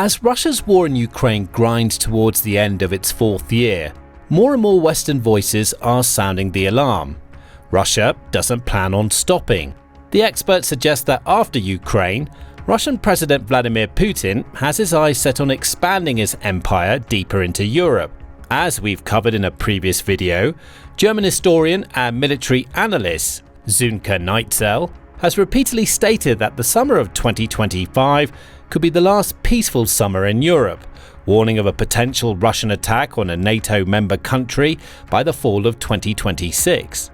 As Russia's war in Ukraine grinds towards the end of its fourth year, more and more Western voices are sounding the alarm. Russia doesn't plan on stopping. The experts suggest that after Ukraine, Russian President Vladimir Putin has his eyes set on expanding his empire deeper into Europe. As we've covered in a previous video, German historian and military analyst Sönke Neitzel has repeatedly stated that the summer of 2025 could be the last peaceful summer in Europe, warning of a potential Russian attack on a NATO member country by the fall of 2026.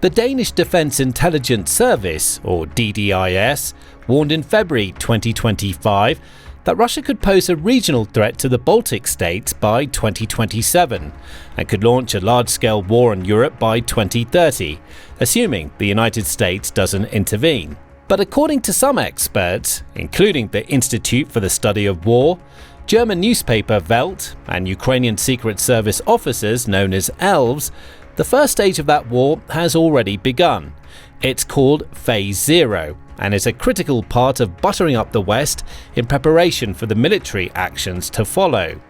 The Danish Defence Intelligence Service, or DDIS, warned in February 2025 that Russia could pose a regional threat to the Baltic states by 2027 and could launch a large-scale war on Europe by 2030, assuming the United States doesn't intervene. But according to some experts, including the Institute for the Study of War, German newspaper Welt, and Ukrainian Secret Service officers known as elves, the first stage of that war has already begun. It's called Phase Zero and is a critical part of buttering up the West in preparation for the military actions to follow.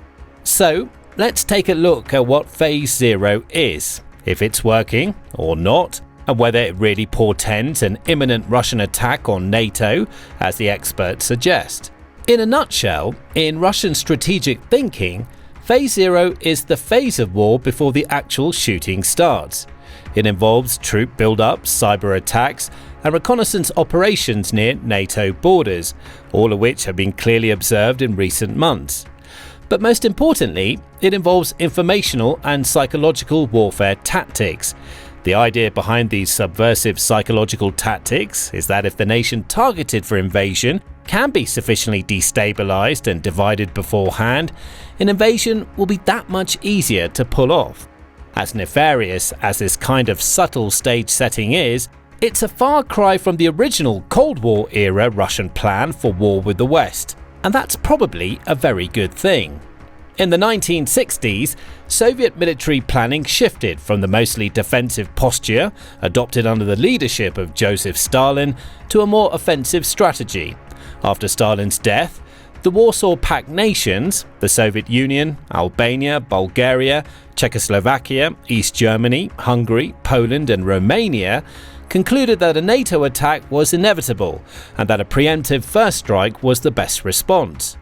So, let's take a look at what Phase Zero is, if it's working or not, and whether it really portends an imminent Russian attack on NATO, as the experts suggest. In a nutshell, in Russian strategic thinking, Phase Zero is the phase of war before the actual shooting starts. It involves troop build-up, cyber attacks, and reconnaissance operations near NATO borders, all of which have been clearly observed in recent months. But most importantly, it involves informational and psychological warfare tactics. The idea behind these subversive psychological tactics is that if the nation targeted for invasion can be sufficiently destabilized and divided beforehand, an invasion will be that much easier to pull off. As nefarious as this kind of subtle stage setting is, it's a far cry from the original Cold War era Russian plan for war with the West, and that's probably a very good thing. In the 1960s, Soviet military planning shifted from the mostly defensive posture adopted under the leadership of Joseph Stalin to a more offensive strategy. After Stalin's death, the Warsaw Pact nations, the Soviet Union, Albania, Bulgaria, Czechoslovakia, East Germany, Hungary, Poland and Romania, concluded that a NATO attack was inevitable and that a preemptive first strike was the best response.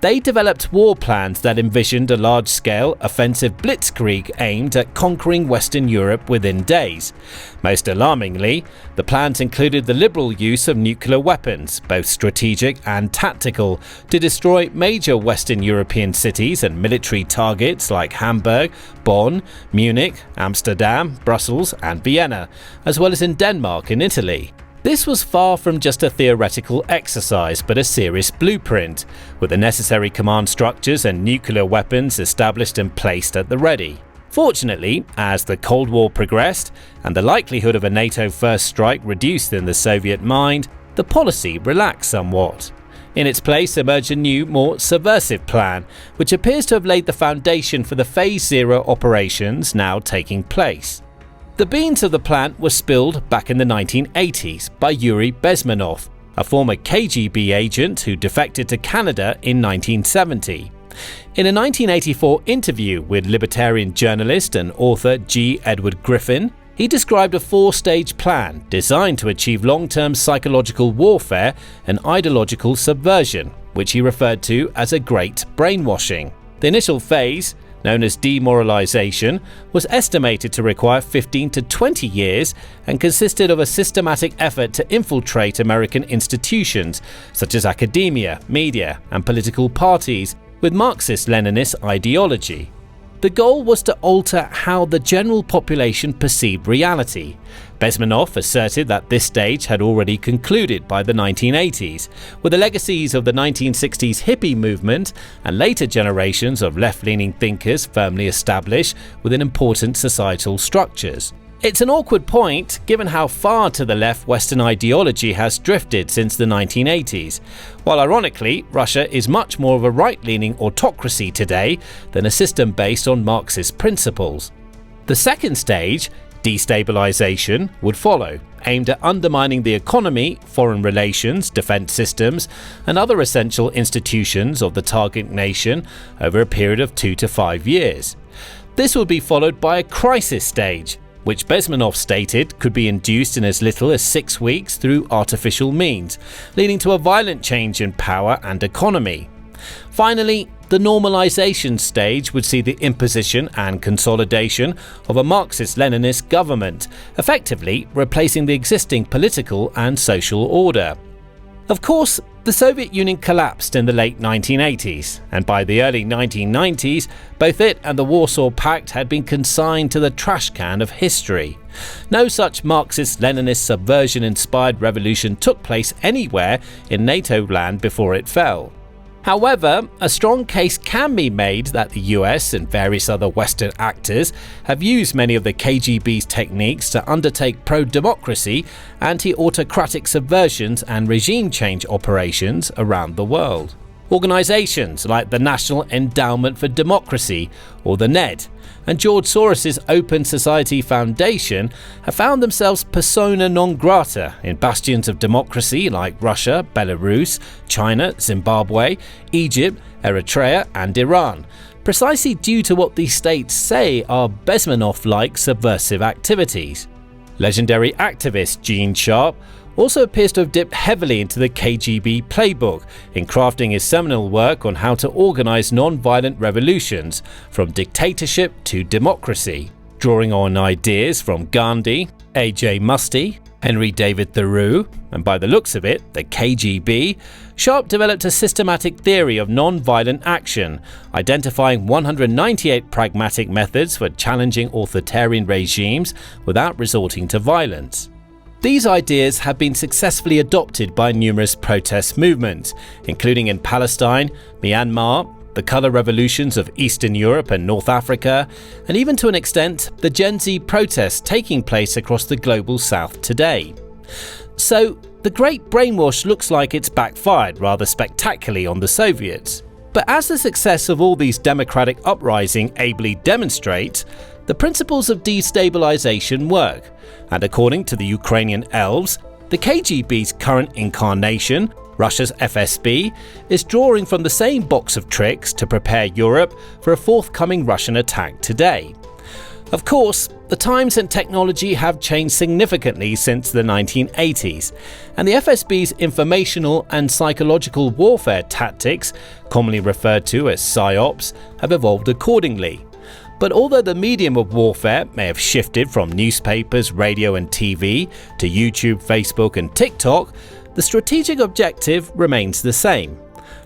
They developed war plans that envisioned a large-scale offensive blitzkrieg aimed at conquering Western Europe within days. Most alarmingly, the plans included the liberal use of nuclear weapons, both strategic and tactical, to destroy major Western European cities and military targets like Hamburg, Bonn, Munich, Amsterdam, Brussels and Vienna, as well as in Denmark and Italy. This was far from just a theoretical exercise, but a serious blueprint, with the necessary command structures and nuclear weapons established and placed at the ready. Fortunately, as the Cold War progressed and the likelihood of a NATO first strike reduced in the Soviet mind, the policy relaxed somewhat. In its place emerged a new, more subversive plan, which appears to have laid the foundation for the Phase Zero operations now taking place. The beans of the plan were spilled back in the 1980s by Yuri Bezmenov, a former KGB agent who defected to Canada in 1970. In a 1984 interview with libertarian journalist and author G. Edward Griffin, he described a four-stage plan designed to achieve long-term psychological warfare and ideological subversion, which he referred to as a great brainwashing. The initial phase, known as demoralization, was estimated to require 15 to 20 years and consisted of a systematic effort to infiltrate American institutions such as academia, media, and political parties with Marxist-Leninist ideology. The goal was to alter how the general population perceived reality. Bezmenov asserted that this stage had already concluded by the 1980s, with the legacies of the 1960s hippie movement and later generations of left-leaning thinkers firmly established within important societal structures. It's an awkward point given how far to the left Western ideology has drifted since the 1980s, while ironically Russia is much more of a right-leaning autocracy today than a system based on Marxist principles. The second stage, Destabilization would follow, aimed at undermining the economy, foreign relations, defense systems, and other essential institutions of the target nation over a period of 2 to 5 years. This would be followed by a crisis stage, which Bezmenov stated could be induced in as little as 6 weeks through artificial means, leading to a violent change in power and economy. Finally, the normalization stage would see the imposition and consolidation of a Marxist-Leninist government, effectively replacing the existing political and social order. Of course, the Soviet Union collapsed in the late 1980s, and by the early 1990s, both it and the Warsaw Pact had been consigned to the trash can of history. No such Marxist-Leninist subversion-inspired revolution took place anywhere in NATO land before it fell. However, a strong case can be made that the US and various other Western actors have used many of the KGB's techniques to undertake pro-democracy, anti-autocratic subversions and regime change operations around the world. Organisations like the National Endowment for Democracy, or the NED, and George Soros's Open Society Foundation have found themselves persona non grata in bastions of democracy like Russia, Belarus, China, Zimbabwe, Egypt, Eritrea and Iran, precisely due to what these states say are Bezmenov-like subversive activities. Legendary activist Gene Sharp also appears to have dipped heavily into the KGB playbook in crafting his seminal work on how to organize non-violent revolutions from dictatorship to democracy, drawing on ideas from Gandhi, A.J. Muste, Henry David Thoreau, and by the looks of it, the KGB. Sharp developed a systematic theory of non-violent action, identifying 198 pragmatic methods for challenging authoritarian regimes without resorting to violence. These ideas have been successfully adopted by numerous protest movements, including in Palestine, Myanmar, the colour revolutions of Eastern Europe and North Africa, and even to an extent, the Gen Z protests taking place across the global south today. So, the Great Brainwash looks like it's backfired rather spectacularly on the Soviets. But as the success of all these democratic uprisings ably demonstrates, the principles of destabilization work, and according to the Ukrainian elves, the KGB's current incarnation, Russia's FSB, is drawing from the same box of tricks to prepare Europe for a forthcoming Russian attack today. Of course, the times and technology have changed significantly since the 1980s, and the FSB's informational and psychological warfare tactics, commonly referred to as PSYOPs, have evolved accordingly. But although the medium of warfare may have shifted from newspapers, radio and TV to YouTube, Facebook and TikTok, the strategic objective remains the same.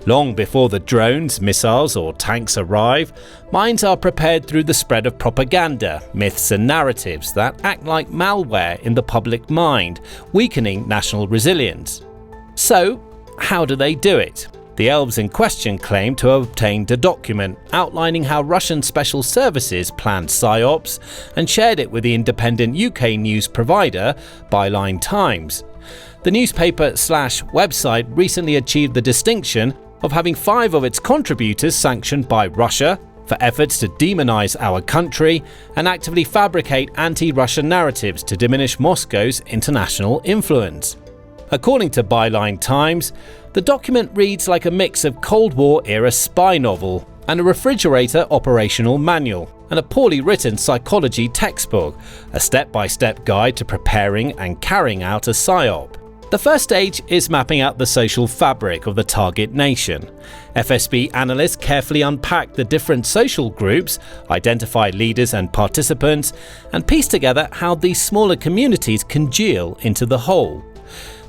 Long before the drones, missiles or tanks arrive, minds are prepared through the spread of propaganda, myths and narratives that act like malware in the public mind, weakening national resilience. So, how do they do it? The elves in question claim to have obtained a document outlining how Russian special services planned PSYOPs and shared it with the independent UK news provider Byline Times. The newspaper/website recently achieved the distinction of having 5 of its contributors sanctioned by Russia for efforts to demonize our country and actively fabricate anti-Russian narratives to diminish Moscow's international influence. According to Byline Times, the document reads like a mix of Cold War-era spy novel and a refrigerator operational manual and a poorly written psychology textbook, a step-by-step guide to preparing and carrying out a PSYOP. The first stage is mapping out the social fabric of the target nation. FSB analysts carefully unpack the different social groups, identify leaders and participants, and piece together how these smaller communities congeal into the whole.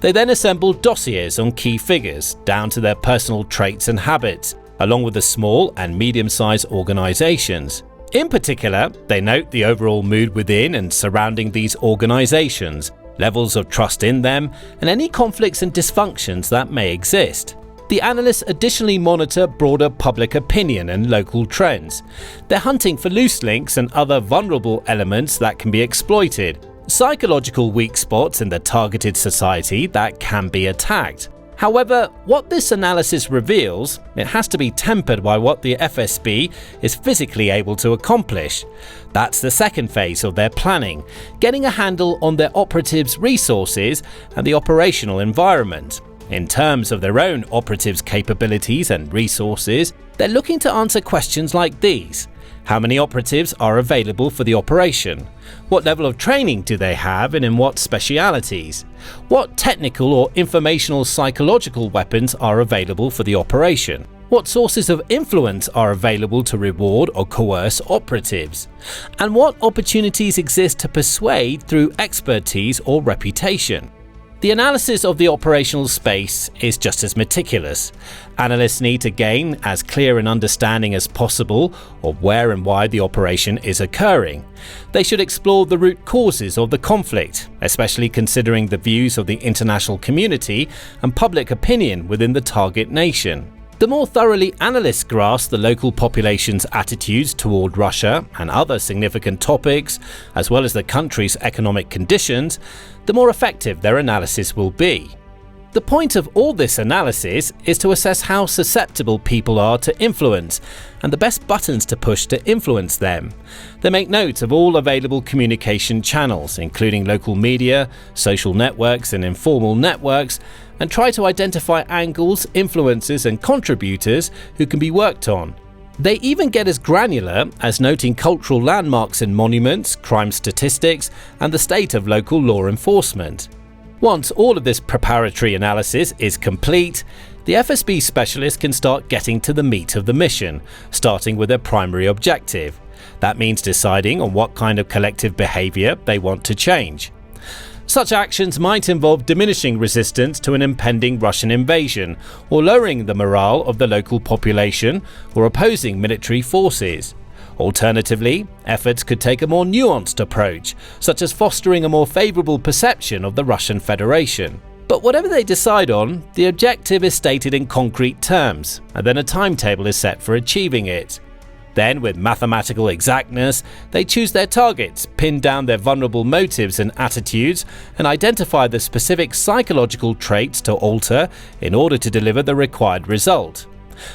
They then assemble dossiers on key figures, down to their personal traits and habits, along with the small and medium-sized organisations. In particular, they note the overall mood within and surrounding these organisations, levels of trust in them, and any conflicts and dysfunctions that may exist. The analysts additionally monitor broader public opinion and local trends. They're hunting for loose links and other vulnerable elements that can be exploited, psychological weak spots in the targeted society that can be attacked. However, what this analysis reveals, it has to be tempered by what the FSB is physically able to accomplish. That's the second phase of their planning, getting a handle on their operatives' resources and the operational environment. In terms of their own operatives' capabilities and resources, they're looking to answer questions like these. How many operatives are available for the operation? What level of training do they have and in what specialities? What technical or informational psychological weapons are available for the operation? What sources of influence are available to reward or coerce operatives? And what opportunities exist to persuade through expertise or reputation? The analysis of the operational space is just as meticulous. Analysts need to gain as clear an understanding as possible of where and why the operation is occurring. They should explore the root causes of the conflict, especially considering the views of the international community and public opinion within the target nation. The more thoroughly analysts grasp the local population's attitudes toward Russia and other significant topics, as well as the country's economic conditions, the more effective their analysis will be. The point of all this analysis is to assess how susceptible people are to influence and the best buttons to push to influence them. They make note of all available communication channels, including local media, social networks and informal networks, and try to identify angles, influences and contributors who can be worked on. They even get as granular as noting cultural landmarks and monuments, crime statistics, and the state of local law enforcement. Once all of this preparatory analysis is complete, the FSB specialists can start getting to the meat of the mission, starting with their primary objective. That means deciding on what kind of collective behavior they want to change. Such actions might involve diminishing resistance to an impending Russian invasion, or lowering the morale of the local population, or opposing military forces. Alternatively, efforts could take a more nuanced approach, such as fostering a more favourable perception of the Russian Federation. But whatever they decide on, the objective is stated in concrete terms, and then a timetable is set for achieving it. Then, with mathematical exactness, they choose their targets, pin down their vulnerable motives and attitudes, and identify the specific psychological traits to alter in order to deliver the required result.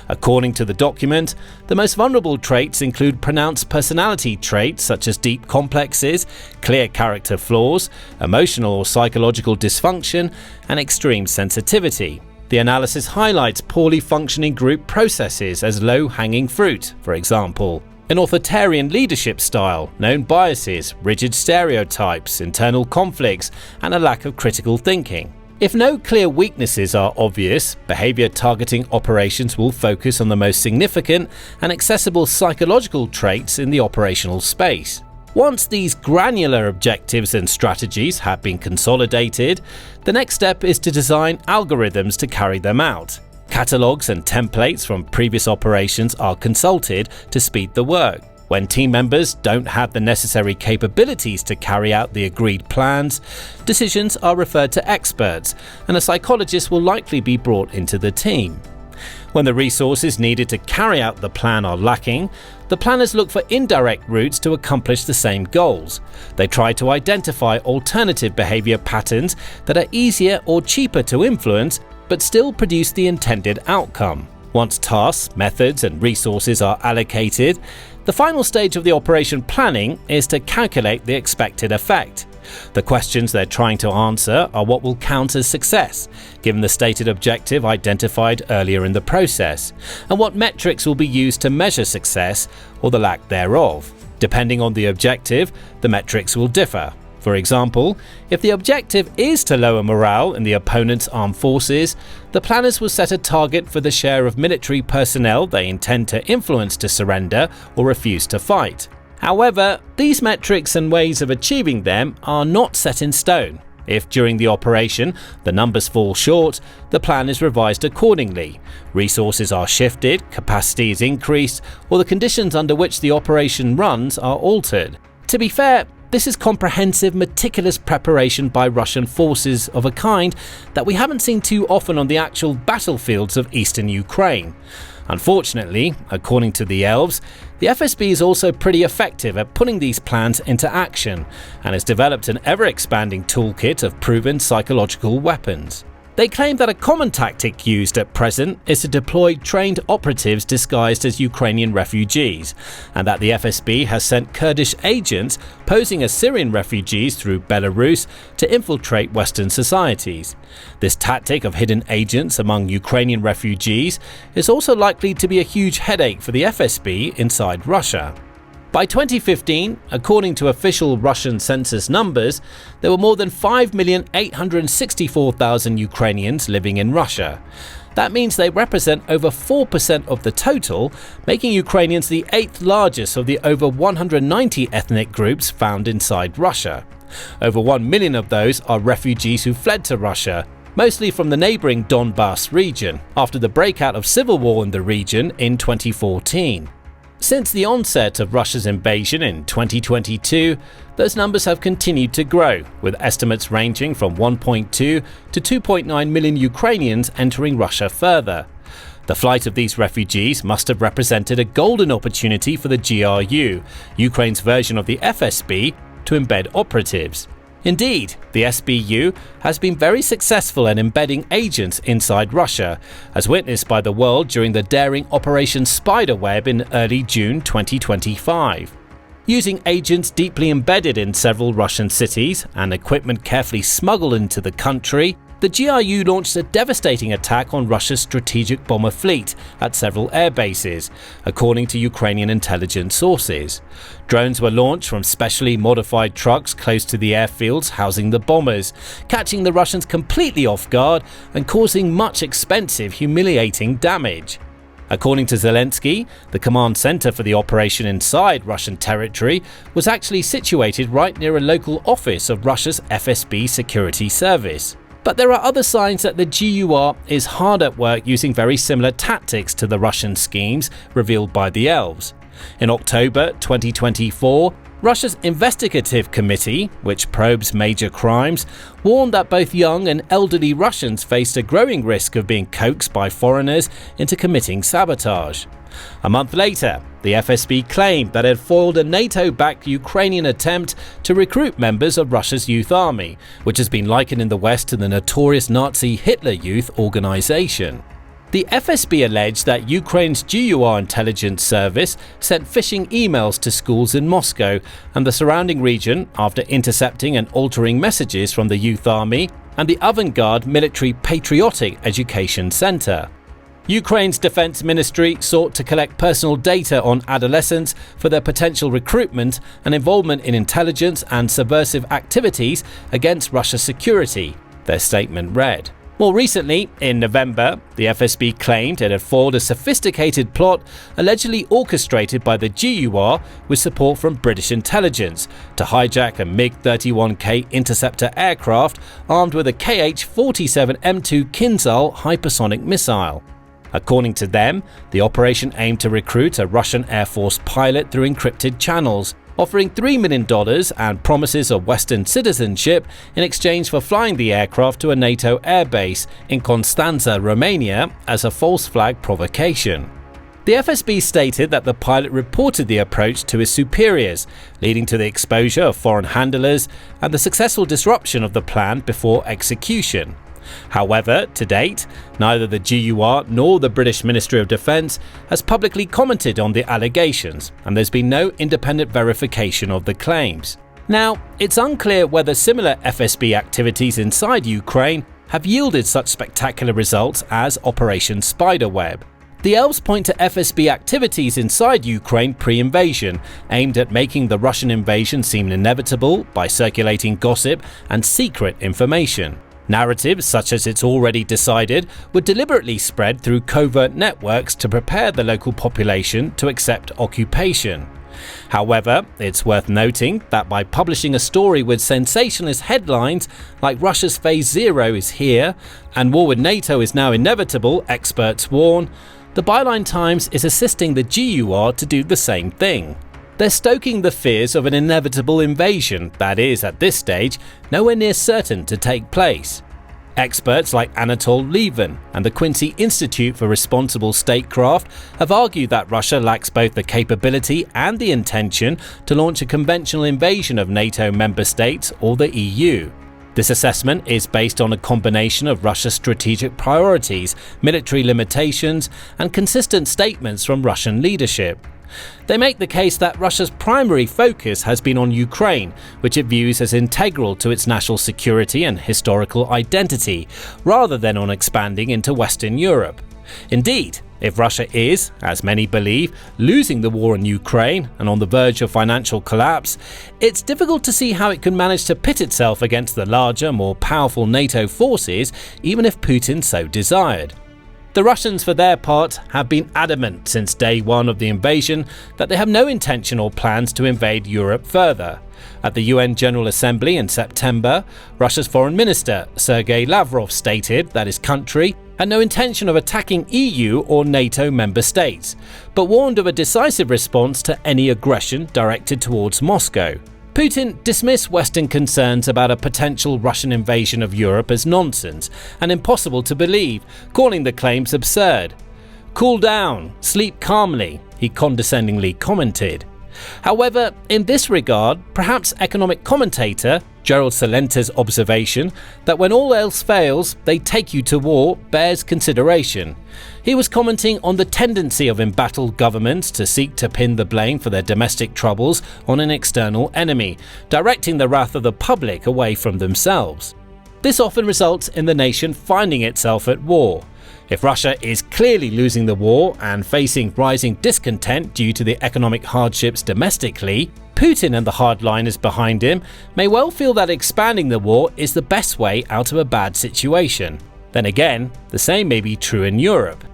According to the document, the most vulnerable traits include pronounced personality traits such as deep complexes, clear character flaws, emotional or psychological dysfunction, and extreme sensitivity. The analysis highlights poorly functioning group processes as low-hanging fruit, for example, an authoritarian leadership style, known biases, rigid stereotypes, internal conflicts, and a lack of critical thinking. If no clear weaknesses are obvious, behavior targeting operations will focus on the most significant and accessible psychological traits in the operational space. Once these granular objectives and strategies have been consolidated, the next step is to design algorithms to carry them out. Catalogs and templates from previous operations are consulted to speed the work. When team members don't have the necessary capabilities to carry out the agreed plans, decisions are referred to experts, and a psychologist will likely be brought into the team. When the resources needed to carry out the plan are lacking, the planners look for indirect routes to accomplish the same goals. They try to identify alternative behavior patterns that are easier or cheaper to influence, but still produce the intended outcome. Once tasks, methods, and resources are allocated, the final stage of the operation planning is to calculate the expected effect. The questions they're trying to answer are what will count as success, given the stated objective identified earlier in the process, and what metrics will be used to measure success or the lack thereof. Depending on the objective, the metrics will differ. For example, if the objective is to lower morale in the opponent's armed forces, the planners will set a target for the share of military personnel they intend to influence to surrender or refuse to fight. However, these metrics and ways of achieving them are not set in stone. If during the operation the numbers fall short, the plan is revised accordingly. Resources are shifted, capacity is increased, or the conditions under which the operation runs are altered. To be fair, this is comprehensive, meticulous preparation by Russian forces of a kind that we haven't seen too often on the actual battlefields of eastern Ukraine. Unfortunately, according to the elves, the FSB is also pretty effective at putting these plans into action and has developed an ever-expanding toolkit of proven psychological weapons. They claim that a common tactic used at present is to deploy trained operatives disguised as Ukrainian refugees, and that the FSB has sent Kurdish agents posing as Syrian refugees through Belarus to infiltrate Western societies. This tactic of hidden agents among Ukrainian refugees is also likely to be a huge headache for the FSB inside Russia. By 2015, according to official Russian census numbers, there were more than 5,864,000 Ukrainians living in Russia. That means they represent over 4% of the total, making Ukrainians the 8th largest of the over 190 ethnic groups found inside Russia. Over 1 million of those are refugees who fled to Russia, mostly from the neighbouring Donbass region, after the breakout of civil war in the region in 2014. Since the onset of Russia's invasion in 2022, those numbers have continued to grow, with estimates ranging from 1.2 to 2.9 million Ukrainians entering Russia further. The flight of these refugees must have represented a golden opportunity for the GRU, Ukraine's version of the FSB, to embed operatives. Indeed, the SBU has been very successful in embedding agents inside Russia, as witnessed by the world during the daring Operation Spiderweb in early June 2025. Using agents deeply embedded in several Russian cities and equipment carefully smuggled into the country, the GRU launched a devastating attack on Russia's strategic bomber fleet at several air bases, according to Ukrainian intelligence sources. Drones were launched from specially modified trucks close to the airfields housing the bombers, catching the Russians completely off guard and causing much expensive, humiliating damage. According to Zelensky, the command center for the operation inside Russian territory was actually situated right near a local office of Russia's FSB security service. But there are other signs that the GUR is hard at work using very similar tactics to the Russian schemes revealed by the elves. In October 2024, Russia's investigative committee, which probes major crimes, warned that both young and elderly Russians faced a growing risk of being coaxed by foreigners into committing sabotage. A month later, the FSB claimed that it had foiled a NATO-backed Ukrainian attempt to recruit members of Russia's youth army, which has been likened in the West to the notorious Nazi Hitler Youth organization. The FSB alleged that Ukraine's GUR intelligence service sent phishing emails to schools in Moscow and the surrounding region after intercepting and altering messages from the youth army and the avant-garde military patriotic education center. Ukraine's defense ministry sought to collect personal data on adolescents for their potential recruitment and involvement in intelligence and subversive activities against Russia's security, their statement read. More recently, in November, the FSB claimed it had foiled a sophisticated plot allegedly orchestrated by the GUR with support from British intelligence to hijack a MiG-31K interceptor aircraft armed with a Kh-47 M2 Kinzhal hypersonic missile. According to them, the operation aimed to recruit a Russian Air Force pilot through encrypted channels, offering $3 million and promises of Western citizenship in exchange for flying the aircraft to a NATO airbase in Constanța, Romania, as a false flag provocation. The FSB stated that the pilot reported the approach to his superiors, leading to the exposure of foreign handlers and the successful disruption of the plan before execution. However, to date, neither the GUR nor the British Ministry of Defence has publicly commented on the allegations, and there's been no independent verification of the claims. Now, it's unclear whether similar FSB activities inside Ukraine have yielded such spectacular results as Operation Spiderweb. The elves point to FSB activities inside Ukraine pre-invasion, aimed at making the Russian invasion seem inevitable by circulating gossip and secret information. Narratives such as "it's already decided" were deliberately spread through covert networks to prepare the local population to accept occupation. However, it's worth noting that by publishing a story with sensationalist headlines like "Russia's Phase Zero is here" and "War with NATO is now inevitable, experts warn," the Byline Times is assisting the GUR to do the same thing. They're stoking the fears of an inevitable invasion that is, at this stage, nowhere near certain to take place. Experts like Anatol Lieven and the Quincy Institute for Responsible Statecraft have argued that Russia lacks both the capability and the intention to launch a conventional invasion of NATO member states or the EU. This assessment is based on a combination of Russia's strategic priorities, military limitations, and consistent statements from Russian leadership. They make the case that Russia's primary focus has been on Ukraine, which it views as integral to its national security and historical identity, rather than on expanding into Western Europe. Indeed, if Russia is, as many believe, losing the war in Ukraine and on the verge of financial collapse, it's difficult to see how it can manage to pit itself against the larger, more powerful NATO forces, even if Putin so desired. The Russians, for their part, have been adamant since day one of the invasion that they have no intention or plans to invade Europe further. At the UN General Assembly in September, Russia's Foreign Minister Sergei Lavrov stated that his country had no intention of attacking EU or NATO member states, but warned of a decisive response to any aggression directed towards Moscow. Putin dismissed Western concerns about a potential Russian invasion of Europe as nonsense and impossible to believe, calling the claims absurd. "Cool down, sleep calmly," he condescendingly commented. However, in this regard, perhaps economic commentator Gerald Salenter's observation that when all else fails, they take you to war bears consideration. He was commenting on the tendency of embattled governments to seek to pin the blame for their domestic troubles on an external enemy, directing the wrath of the public away from themselves. This often results in the nation finding itself at war. If Russia is clearly losing the war and facing rising discontent due to the economic hardships domestically, Putin and the hardliners behind him may well feel that expanding the war is the best way out of a bad situation. Then again, the same may be true in Europe.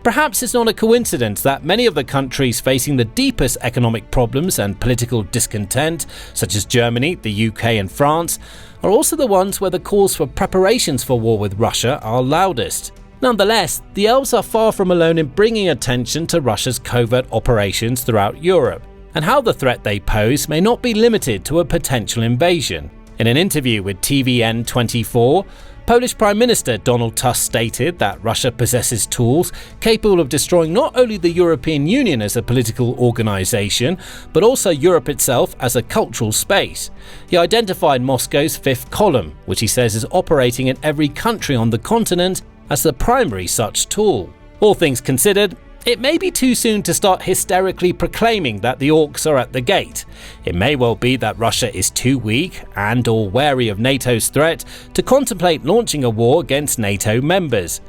Perhaps it's not a coincidence that many of the countries facing the deepest economic problems and political discontent, such as Germany, the UK and France, are also the ones where the calls for preparations for war with Russia are loudest. Nonetheless, the elves are far from alone in bringing attention to Russia's covert operations throughout Europe, and how the threat they pose may not be limited to a potential invasion. In an interview with TVN24, Polish Prime Minister Donald Tusk stated that Russia possesses tools capable of destroying not only the European Union as a political organisation, but also Europe itself as a cultural space. He identified Moscow's fifth column, which he says is operating in every country on the continent, as the primary such tool. All things considered, it may be too soon to start hysterically proclaiming that the orcs are at the gate. It may well be that Russia is too weak and or wary of NATO's threat to contemplate launching a war against NATO members.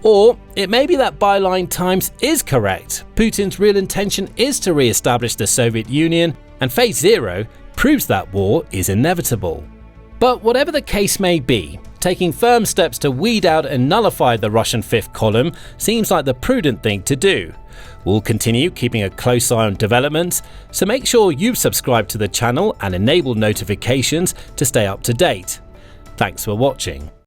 Or it may be that Byline Times is correct. Putin's real intention is to re-establish the Soviet Union, and Phase Zero proves that war is inevitable. But whatever the case may be, taking firm steps to weed out and nullify the Russian fifth column seems like the prudent thing to do. We'll continue keeping a close eye on developments, so make sure you subscribe to the channel and enable notifications to stay up to date. Thanks for watching.